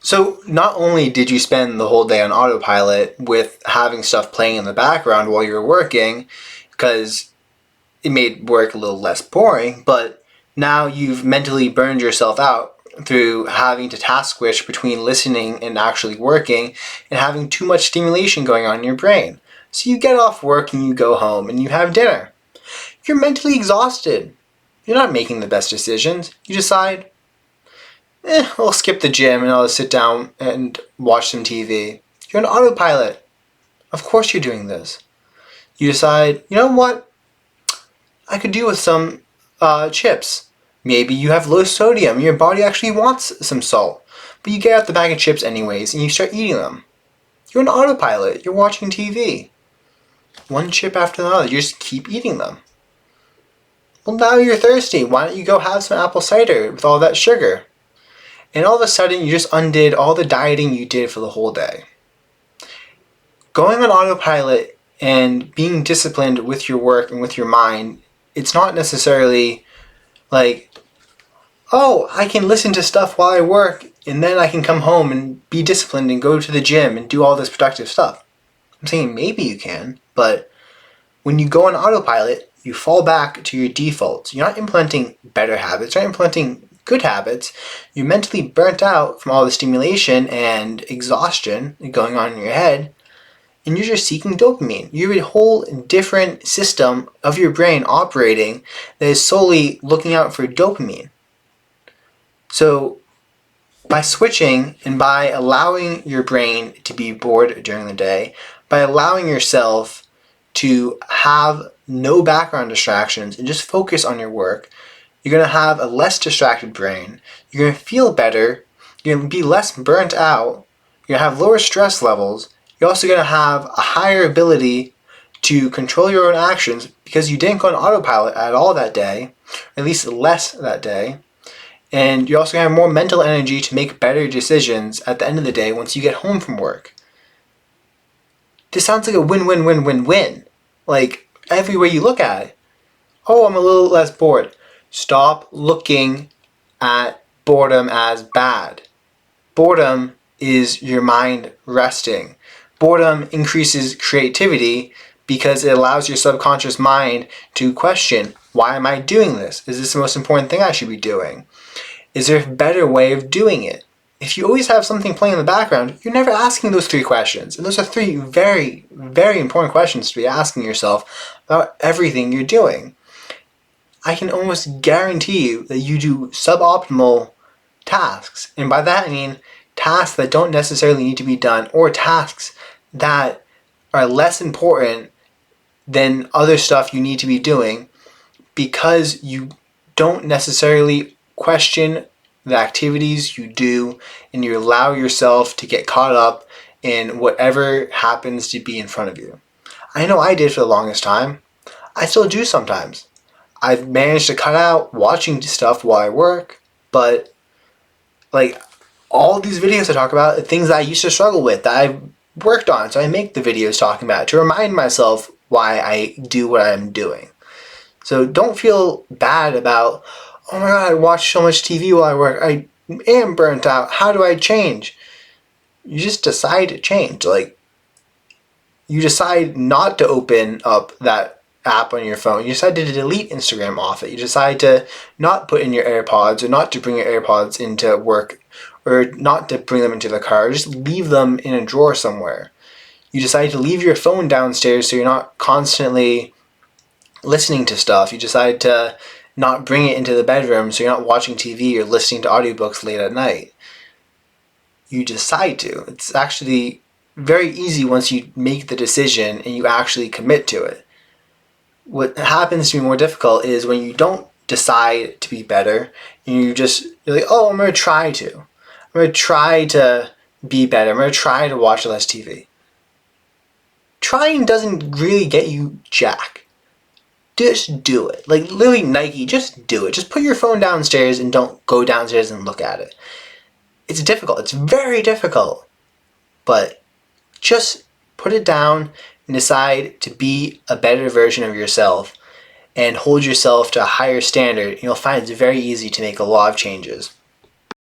So not only did you spend the whole day on autopilot with having stuff playing in the background while you were working, because it made work a little less boring, but now you've mentally burned yourself out through having to task switch between listening and actually working and having too much stimulation going on in your brain. So you get off work and you go home and you have dinner. You're mentally exhausted. You're not making the best decisions. You decide, I'll skip the gym and I'll sit down and watch some TV. You're on autopilot. Of course you're doing this. You decide, you know what? I could do with some chips. Maybe you have low sodium. Your body actually wants some salt. But you get out the bag of chips anyways and you start eating them. You're on autopilot. You're watching TV. One chip after the other. You just keep eating them. Well, now you're thirsty. Why don't you go have some apple cider with all that sugar? And all of a sudden, you just undid all the dieting you did for the whole day. Going on autopilot and being disciplined with your work and with your mind, it's not necessarily like, oh, I can listen to stuff while I work and then I can come home and be disciplined and go to the gym and do all this productive stuff. I'm saying maybe you can, but when you go on autopilot, you fall back to your defaults. You're not implementing better habits, you're not implementing good habits. You're mentally burnt out from all the stimulation and exhaustion going on in your head, and you're just seeking dopamine. You have a whole different system of your brain operating that is solely looking out for dopamine. So by switching and by allowing your brain to be bored during the day, by allowing yourself to have no background distractions and just focus on your work, you're going to have a less distracted brain, you're going to feel better, you're going to be less burnt out, you're going to have lower stress levels, you're also going to have a higher ability to control your own actions because you didn't go on autopilot at all that day, or at least less that day, and you're also going to have more mental energy to make better decisions at the end of the day once you get home from work. This sounds like a win-win-win-win-win. Like, every way you look at it. Oh, I'm a little less bored. Stop looking at boredom as bad. Boredom is your mind resting. Boredom increases creativity because it allows your subconscious mind to question, why am I doing this? Is this the most important thing I should be doing? Is there a better way of doing it? If you always have something playing in the background, you're never asking those three questions. And those are three very, very important questions to be asking yourself about everything you're doing. I can almost guarantee you that you do suboptimal tasks. And by that I mean tasks that don't necessarily need to be done, or tasks that are less important than other stuff you need to be doing because you don't necessarily question the activities you do and you allow yourself to get caught up in whatever happens to be in front of you. I know I did for the longest time. I still do sometimes. I've managed to cut out watching stuff while I work, but like all these videos I talk about are things that I used to struggle with that I worked on, so I make the videos talking about it to remind myself why I do what I'm doing. So don't feel bad about, oh my god, I watch so much TV while I work, I am burnt out, how do I change? You just decide to change. Like, you decide not to open up that app on your phone. You decide to delete Instagram off it. You decide to not put in your AirPods, or not to bring your AirPods into work, or not to bring them into the car. Just leave them in a drawer somewhere. You decide to leave your phone downstairs so you're not constantly listening to stuff. You decide to not bring it into the bedroom so you're not watching TV or listening to audiobooks late at night. You decide to. It's actually very easy once you make the decision and you actually commit to it. What happens to be more difficult is when you don't decide to be better, and you're like, oh, I'm going to try to. I'm going to try to be better. I'm going to try to watch less TV. Trying doesn't really get you jack. Just do it. Like literally Nike, just do it. Just put your phone downstairs and don't go downstairs and look at it. It's difficult. It's very difficult. But just put it down and decide to be a better version of yourself and hold yourself to a higher standard. You'll find it's very easy to make a lot of changes.